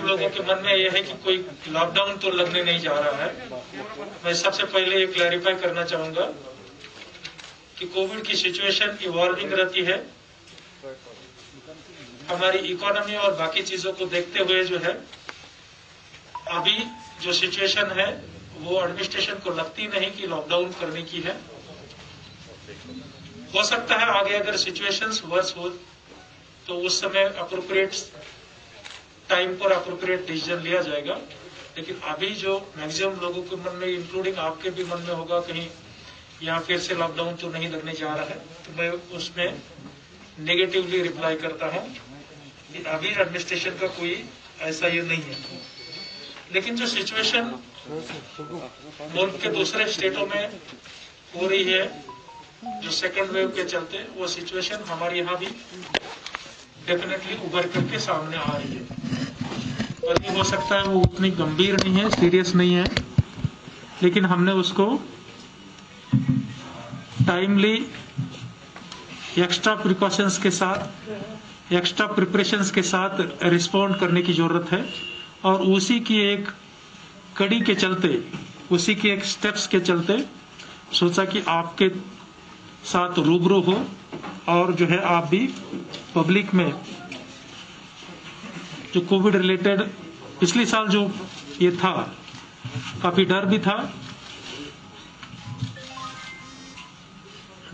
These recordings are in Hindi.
लोगों के मन में यह है कि कोई लॉकडाउन तो लगने नहीं जा रहा है। मैं सबसे पहले ये क्लैरिफाई करना चाहूंगा कि कोविड की सिचुएशन इवॉल्विंग रहती है। हमारी इकोनॉमी और बाकी चीजों को देखते हुए जो है अभी जो सिचुएशन है वो एडमिनिस्ट्रेशन को लगती नहीं कि लॉकडाउन करने की है। हो सकता है आगे अगर सिचुएशंस वर्स हो तो उस समय अप्रोप्रिएट टाइम पर अप्रोप्रिएट डिसीजन लिया जाएगा, लेकिन अभी जो मैक्सिमम लोगों के मन में, इंक्लूडिंग आपके भी मन में होगा कहीं यहाँ फिर से लॉकडाउन तो नहीं लगने जा रहा है, तो मैं उसमें नेगेटिवली रिप्लाई करता हूँ कि अभी एडमिनिस्ट्रेशन का कोई ऐसा ये नहीं है। लेकिन जो सिचुएशन मुल्क के दूसरे स्टेटों में हो रही है जो सेकंड वेव के चलते, वो सिचुएशन हमारे यहाँ भी डेफिनेटली उभर करके सामने आ रही है। और ये हो सकता है वो उतनी गंभीर नहीं है, सीरियस नहीं है, लेकिन हमने उसको टाइमली एक्स्ट्रा प्रिकॉशंस के साथ, एक्स्ट्रा प्रिपरेशंस के साथ रिस्पॉन्ड करने की जरूरत है। और उसी की एक कड़ी के चलते, उसी के एक स्टेप्स के चलते सोचा कि आपके साथ रूबरू हो और जो है आप भी पब्लिक में जो कोविड रिलेटेड पिछले साल जो ये था, काफी डर भी था।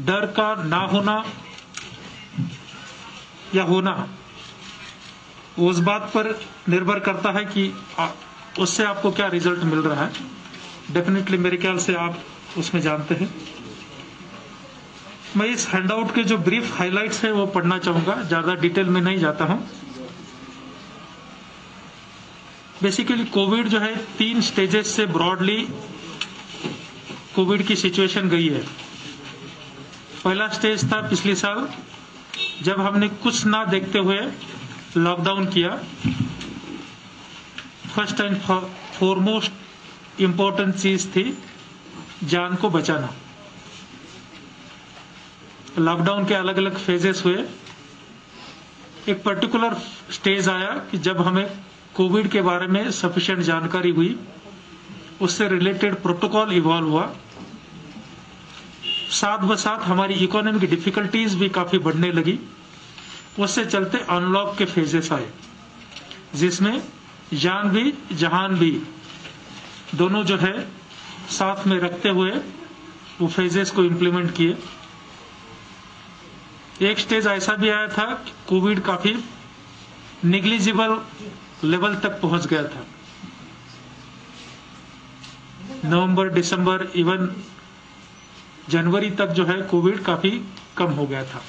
डर का ना होना या होना उस बात पर निर्भर करता है कि उससे आपको क्या रिजल्ट मिल रहा है। डेफिनेटली मेरे ख्याल से आप उसमें जानते हैं। मैं इस हैंडआउट के जो ब्रीफ हाइलाइट्स है वो पढ़ना चाहूंगा, ज्यादा डिटेल में नहीं जाता हूं। बेसिकली कोविड जो है 3 स्टेजेस से ब्रॉडली कोविड की सिचुएशन गई है। पहला स्टेज था पिछले साल जब हमने कुछ ना देखते हुए लॉकडाउन किया। फर्स्ट एंड फॉरमोस्ट इंपॉर्टेंट चीज थी जान को बचाना। लॉकडाउन के अलग अलग फेजेस हुए। एक पर्टिकुलर स्टेज आया कि जब हमें कोविड के बारे में सफिशिएंट जानकारी हुई, उससे रिलेटेड प्रोटोकॉल इवॉल्व हुआ। साथ ब साथ हमारी इकोनॉमिक डिफिकल्टीज भी काफी बढ़ने लगी। उससे चलते अनलॉक के फेजेस आए जिसमें जान भी जहान भी दोनों जो है साथ में रखते हुए वो फेजेस को इंप्लीमेंट किए। एक स्टेज ऐसा भी आया था कि कोविड काफी निग्लिजिबल लेवल तक पहुंच गया था। नवंबर, दिसंबर, इवन जनवरी तक जो है कोविड काफी कम हो गया था।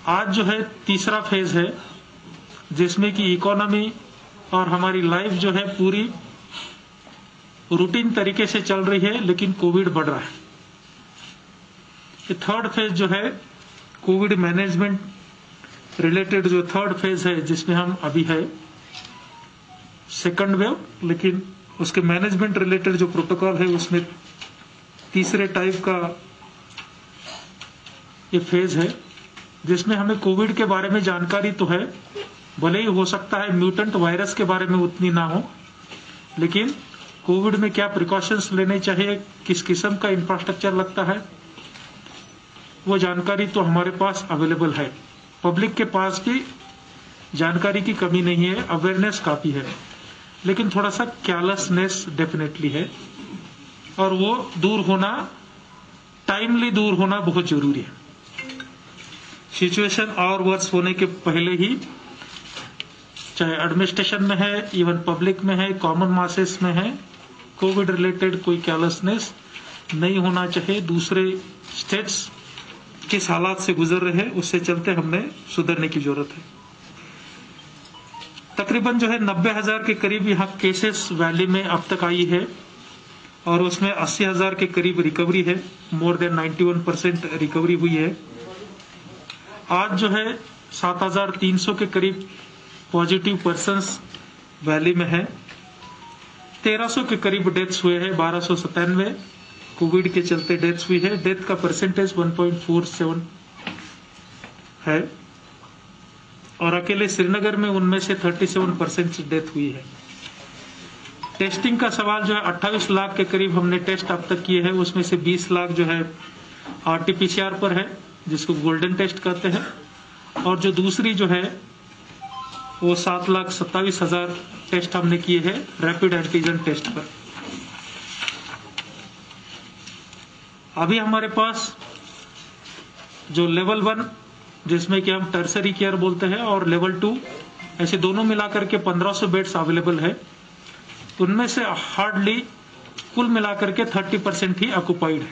आज जो है तीसरा फेज है जिसमें कि इकोनॉमी और हमारी लाइफ जो है पूरी रूटीन तरीके से चल रही है, लेकिन कोविड बढ़ रहा है। ये थर्ड फेज जो है कोविड मैनेजमेंट रिलेटेड जो थर्ड फेज है जिसमें हम अभी है सेकंड वेव, लेकिन उसके मैनेजमेंट रिलेटेड जो प्रोटोकॉल है उसमें तीसरे टाइप का ये फेज है जिसमें हमें कोविड के बारे में जानकारी तो है, भले ही हो सकता है म्यूटेंट वायरस के बारे में उतनी ना हो, लेकिन कोविड में क्या प्रिकॉशंस लेने चाहिए, किस किस्म का इंफ्रास्ट्रक्चर लगता है, वो जानकारी तो हमारे पास अवेलेबल है। पब्लिक के पास भी जानकारी की कमी नहीं है, अवेयरनेस काफी है, लेकिन थोड़ा सा केयरलेसनेस डेफिनेटली है और वो दूर होना, टाइमली दूर होना बहुत जरूरी है। सिचुएशन और वर्स होने के पहले ही, चाहे एडमिनिस्ट्रेशन में है, इवन पब्लिक में है, कॉमन मासेस में है, कोविड रिलेटेड कोई केयरलेसनेस नहीं होना चाहिए। दूसरे स्टेट्स किस हालात से गुजर रहे हैं उससे चलते हमने सुधरने की जरूरत है। तकरीबन जो है 90,000 के करीब यहाँ केसेस वैली में अब तक आई है और उसमें 80,000 के करीब रिकवरी है। मोर देन 91% रिकवरी हुई है। आज जो है 7,300 के करीब पॉजिटिव पर्सन्स वैली में है। 1,300 के करीब डेथ्स हुए हैं। 1,297 कोविड के चलते डेथ्स हुई है। डेथ का परसेंटेज 1.47 है और अकेले श्रीनगर में उनमें से 37% डेथ हुई है। टेस्टिंग का सवाल जो है 28 लाख के करीब हमने टेस्ट अब तक किए हैं, उसमें से 20 लाख जो है RT-PCR पर है, जिसको गोल्डन टेस्ट कहते हैं, और जो दूसरी जो है वो 7,27,000 टेस्ट हमने किए हैं रैपिड एंटीजन टेस्ट पर। अभी हमारे पास जो लेवल 1 जिसमें कि हम टर्सरी केयर बोलते हैं और लेवल 2 ऐसे दोनों मिलाकर के 1500 बेड्स अवेलेबल है। उनमें से हार्डली कुल मिलाकर के 30% ही ऑक्युपाइड है,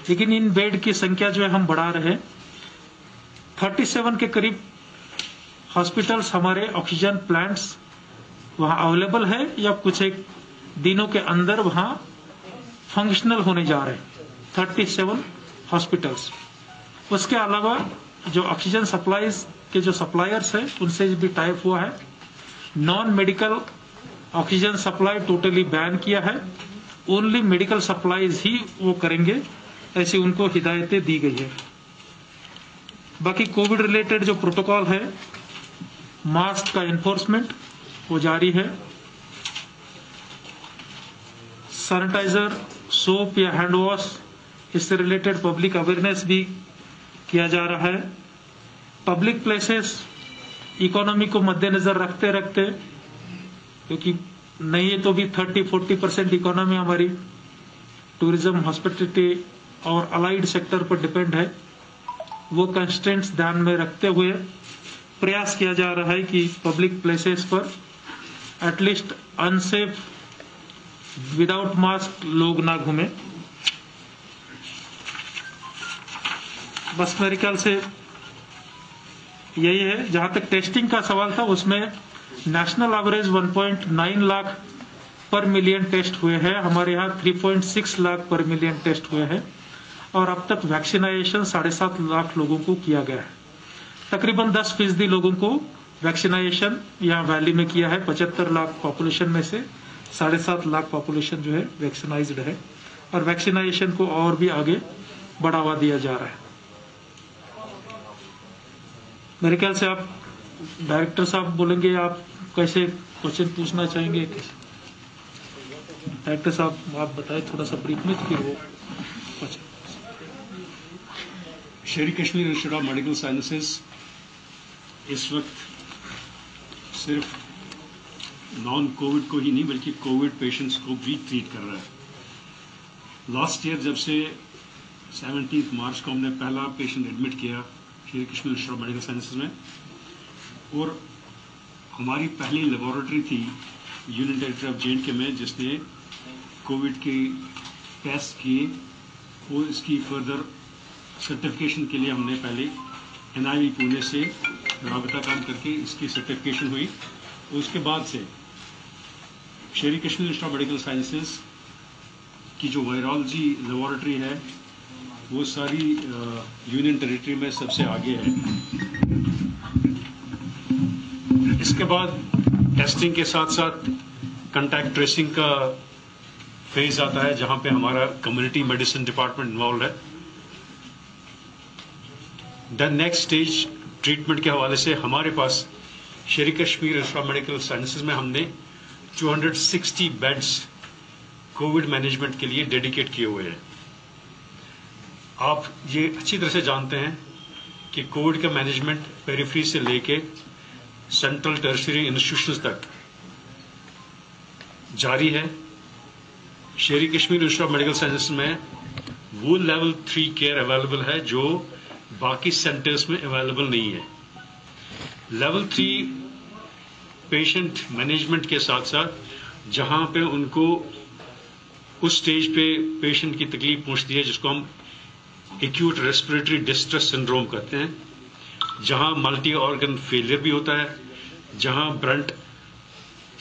लेकिन इन बेड की संख्या जो है हम बढ़ा रहे हैं। 37 के करीब हॉस्पिटल्स हमारे ऑक्सीजन प्लांट्स वहां अवेलेबल है या कुछ एक दिनों के अंदर वहां फंक्शनल होने जा रहे हैं। 37 हॉस्पिटल्स। उसके अलावा जो ऑक्सीजन सप्लाईज के जो सप्लायर्स है उनसे भी टाइप हुआ है। Non medical oxygen supply totally ban किया है, ओनली मेडिकल सप्लाईज ही वो करेंगे, ऐसी उनको हिदायतें दी गई है। बाकी कोविड रिलेटेड जो प्रोटोकॉल है, मास्क का एनफोर्समेंट वो जारी है। सैनिटाइजर, सोप या हैंड वॉश, इससे रिलेटेड पब्लिक अवेयरनेस भी किया जा रहा है। पब्लिक प्लेसेस इकोनॉमी को मद्देनजर रखते रखते, क्योंकि नहीं है तो भी 30-40% इकोनॉमी हमारी टूरिज्म, हॉस्पिटलिटी और अलाइड सेक्टर पर डिपेंड है, वो कंस्ट्रेंट्स ध्यान में रखते हुए प्रयास किया जा रहा है कि पब्लिक प्लेसेस पर एटलीस्ट अनसेफ विदाउट मास्क लोग ना घूमें। बस मेरे ख्याल से यही है। जहां तक टेस्टिंग का सवाल था, उसमें नेशनल एवरेज 1.9 लाख पर मिलियन टेस्ट हुए हैं, हमारे यहाँ 3.6 लाख पर मिलियन टेस्ट हुए हैं, और अब तक वैक्सीनेशन 7.5 लाख लोगों को किया गया है। तकरीबन 10% लोगों को वैक्सीनेशन यहाँ वैली में किया है। 75 लाख पॉपुलेशन में से 7.5 लाख पॉपुलेशन जो है वैक्सीनाइज्ड है, और वैक्सीनेशन को और भी आगे बढ़ावा दिया जा रहा है। मेरे ख्याल से आप डायरेक्टर साहब बोलेंगे, आप कैसे क्वेश्चन पूछना चाहेंगे? डायरेक्टर साहब आप बताएं थोड़ा सा ब्रीफ में, तो फिर वो Sher e Kashmir institute of medical sciences इस वक्त सिर्फ नॉन कोविड को ही नहीं बल्कि कोविड पेशेंट्स को भी ट्रीट कर रहा है। लास्ट ईयर जब से 17 मार्च को हमने पहला पेशेंट एडमिट किया Sher e Kashmir institute of medical sciences में, और हमारी पहली लेबोरेटरी थी यूनियन टेरिटरी ऑफ J&K में जिसने कोविड के टेस्ट किए, और इसकी फर्दर सर्टिफिकेशन के लिए हमने पहले NIV पुणे से राबता काम करके इसकी सर्टिफिकेशन हुई। उसके बाद से Sher e Kashmir institute of medical sciences की जो वायरोलॉजी लेबोरेटरी है वो सारी यूनियन टेरिटरी में सबसे आगे है। इसके बाद टेस्टिंग के साथ साथ कंटैक्ट ट्रेसिंग का फेज आता है, जहां पे हमारा कम्युनिटी मेडिसिन डिपार्टमेंट इन्वॉल्व है। द नेक्स्ट स्टेज ट्रीटमेंट के हवाले से हमारे पास Sher e Kashmir institute of medical sciences में हमने 260 बेड्स कोविड मैनेजमेंट के लिए डेडिकेट किए हुए हैं। आप ये अच्छी तरह से जानते हैं कि कोविड का मैनेजमेंट पेरिफेरी से लेके सेंट्रल टर्शियरी इंस्टीट्यूशंस तक जारी है। Sher e Kashmir institute of medical sciences में वो लेवल 3 केयर अवेलेबल है जो बाकी सेंटर्स में अवेलेबल नहीं है। लेवल 3 पेशेंट मैनेजमेंट के साथ साथ जहां पे उनको उस स्टेज पे पेशेंट की तकलीफ पहुंचती है जिसको हम एक्यूट रेस्पिरेटरी डिस्ट्रेस सिंड्रोम कहते हैं, जहां मल्टी ऑर्गन फेलियर भी होता है, जहां ब्रंट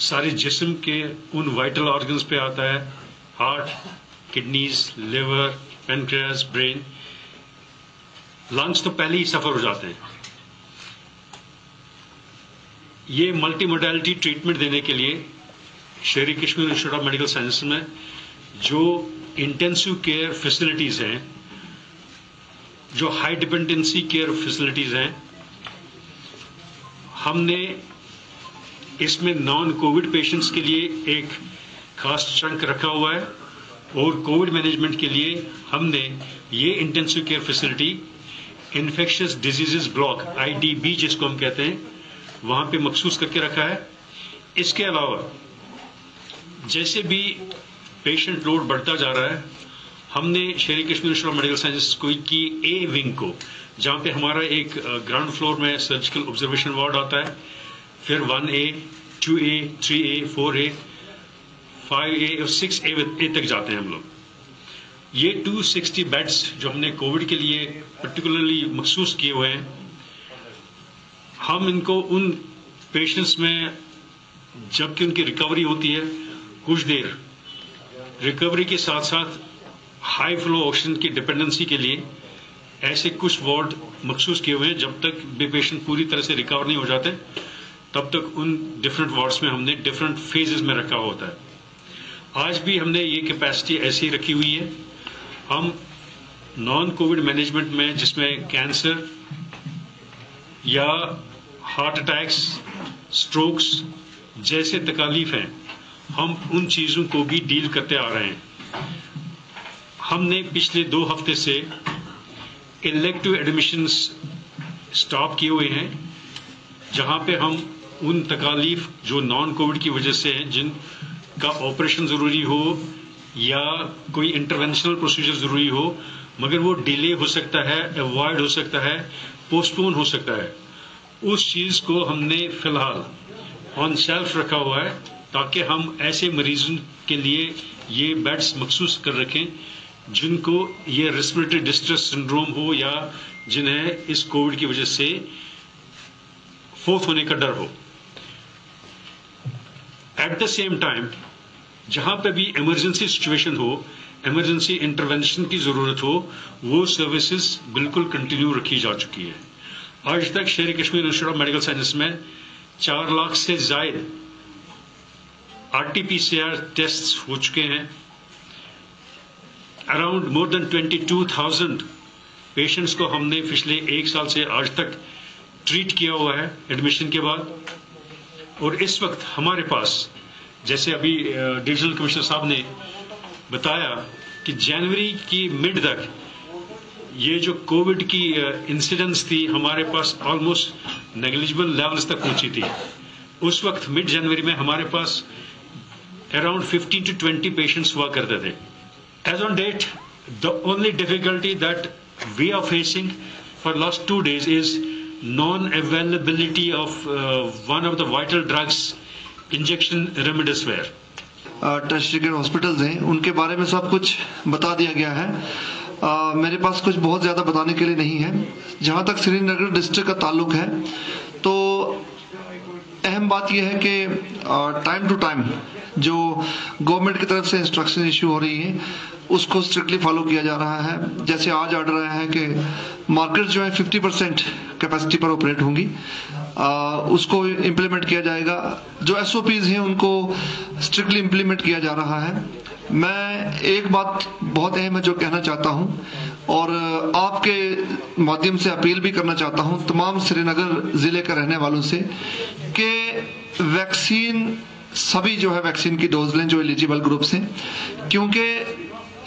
सारे जिस्म के उन वाइटल ऑर्गन्स पे आता है, heart, kidneys, liver, pancreas, brain, lungs तो पहले ही सफर हो जाते हैं। ये मल्टी मोडालिटी ट्रीटमेंट देने के लिए Sher e Kashmir institute of medical sciences में जो इंटेंसिव केयर फैसिलिटीज हैं, जो हाई डिपेंडेंसी केयर फैसिलिटीज हैं, हमने इसमें नॉन कोविड पेशेंट्स के लिए एक खास चंक रखा हुआ है और कोविड मैनेजमेंट के लिए हमने ये intensive care facility infectious diseases block IDB जिसको हम कहते हैं वहां पे मखसूस करके रखा है। इसके अलावा जैसे भी पेशेंट लोड बढ़ता जा रहा है, हमने शेर Kashmir institute of medical sciences की A विंग को, जहां पे हमारा एक ग्राउंड फ्लोर में सर्जिकल ऑब्जर्वेशन वार्ड आता है, फिर 1A, 2A, 3A, 4A, 5A और 6A तक जाते हैं हम लोग। ये 260 बेड्स जो हमने कोविड के लिए पर्टिकुलरली मखसूस किए हुए हैं, हम इनको उन पेशेंट्स में जबकि उनकी रिकवरी होती है, कुछ देर रिकवरी के साथ साथ हाई फ्लो ऑक्सीजन की डिपेंडेंसी के लिए ऐसे कुछ वार्ड मखसूस किए हुए हैं। जब तक भी पेशेंट पूरी तरह से रिकवर नहीं हो जाते तब तक उन डिफरेंट वार्ड्स में हमने डिफरेंट फेजेस में रखा होता है। आज भी हमने ये कैपेसिटी ऐसी रखी हुई है। हम नॉन कोविड मैनेजमेंट में जिसमें कैंसर या हार्ट अटैक्स, स्ट्रोक्स जैसे तकालीफ हैं, हम उन चीज़ों को भी डील करते आ रहे हैं। हमने पिछले 2 हफ्ते से इलेक्टिव एडमिशंस स्टॉप किए हुए हैं, जहां पे हम उन तकालीफ जो नॉन कोविड की वजह से हैं, जिनका ऑपरेशन ज़रूरी हो या कोई इंटरवेंशनल प्रोसीजर ज़रूरी हो, मगर वो डिले हो सकता है, अवॉइड हो सकता है, पोस्टपोन हो सकता है, उस चीज़ को हमने फिलहाल ऑन शेल्फ रखा हुआ है ताकि हम ऐसे मरीजों के लिए ये बेड्स मखसूस कर रखें जिनको ये रेस्पिरेटरी डिस्ट्रेस सिंड्रोम हो या जिन्हें इस कोविड की वजह से फोर्थ होने का डर हो। एट द सेम टाइम जहां पे भी इमरजेंसी सिचुएशन हो, इमरजेंसी इंटरवेंशन की जरूरत हो, वो सर्विसेज बिल्कुल कंटिन्यू रखी जा चुकी है। आज तक शेर Kashmir institute of medical sciences में 4 लाख से ज्यादा RT-PCR टेस्ट हो चुके हैं। अराउंड मोर देन 22,000 पेशेंट्स को हमने पिछले 1 साल से आज तक ट्रीट किया हुआ है एडमिशन के बाद। और इस वक्त हमारे पास, जैसे अभी डिविजनल कमिश्नर साहब ने बताया कि जनवरी की मिड तक ये जो कोविड की इंसिडेंस थी हमारे पास ऑलमोस्ट नेग्लिजिबल लेवल्स तक पहुंची थी। उस वक्त मिड जनवरी में हमारे पास अराउंड 15 to 20 पेशेंट्स हुआ करते थे। As on date, the only difficulty that we are facing for last 2 days is non-availability of one of the vital drugs, injection remdesivir. Tertiary care hospitals हैं, उनके बारे में सब कुछ बता दिया गया है। मेरे पास कुछ बहुत ज़्यादा बताने के लिए नहीं है। जहाँ तक श्रीनगर डिस्ट्रिक्ट का ताल्लुक है, तो अहम बात यह है कि टाइम टू टाइम जो गवर्नमेंट की तरफ से इंस्ट्रक्शन इशू हो रही है उसको स्ट्रिक्टली फॉलो किया जा रहा है। जैसे आज ऑर्डर आया है कि मार्केट जो है 50% कैपेसिटी पर ऑपरेट होंगी, उसको इम्प्लीमेंट किया जाएगा। जो SOPs हैं उनको स्ट्रिक्टली इम्प्लीमेंट किया जा रहा है। मैं एक बात बहुत अहम है जो कहना चाहता हूँ और आपके माध्यम से अपील भी करना चाहता हूँ तमाम श्रीनगर जिले के रहने वालों से कि वैक्सीन सभी जो है वैक्सीन की डोज लें जो एलिजिबल ग्रुप्स हैं, क्योंकि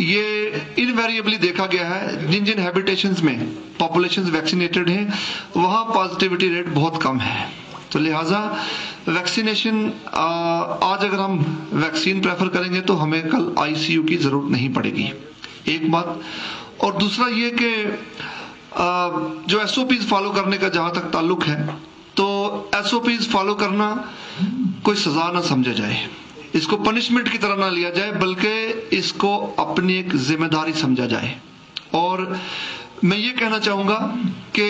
ये इनवेरिएबली देखा गया है जिन जिन हैबिटेशंस में पॉपुलेशंस वैक्सीनेटेड हैं वहाँ पॉजिटिविटी रेट बहुत कम है। तो लिहाजा वैक्सीनेशन, आज अगर हम वैक्सीन प्रेफर करेंगे तो हमें कल ICU की जरूरत नहीं पड़ेगी, एक बात। और दूसरा ये कि जो SOPs फॉलो करने का जहां तक ताल्लुक है, तो SOPs फॉलो करना कोई सजा ना समझा जाए, इसको पनिशमेंट की तरह ना लिया जाए, बल्कि इसको अपनी एक जिम्मेदारी समझा जाए। और मैं ये कहना चाहूंगा कि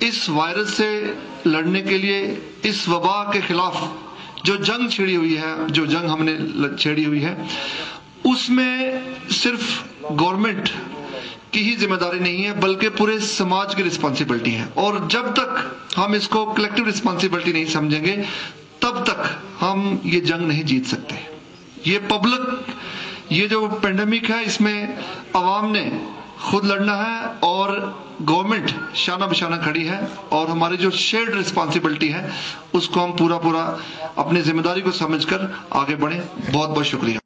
इस वायरस से लड़ने के लिए, इस वबा के खिलाफ जो जंग छिड़ी हुई है, जो जंग हमने छेड़ी हुई है, उसमें सिर्फ गवर्नमेंट की ही जिम्मेदारी नहीं है बल्कि पूरे समाज की रिस्पॉन्सिबिलिटी है। और जब तक हम इसको कलेक्टिव रिस्पॉन्सिबिलिटी नहीं समझेंगे तब तक हम ये जंग नहीं जीत सकते। ये जो पेंडेमिक है इसमें अवाम ने खुद लड़ना है और गवर्नमेंट शाना बिशाना खड़ी है और हमारी जो शेयर्ड रिस्पॉन्सिबिलिटी है उसको हम पूरा अपनी जिम्मेदारी को समझकर आगे बढ़े। बहुत बहुत शुक्रिया।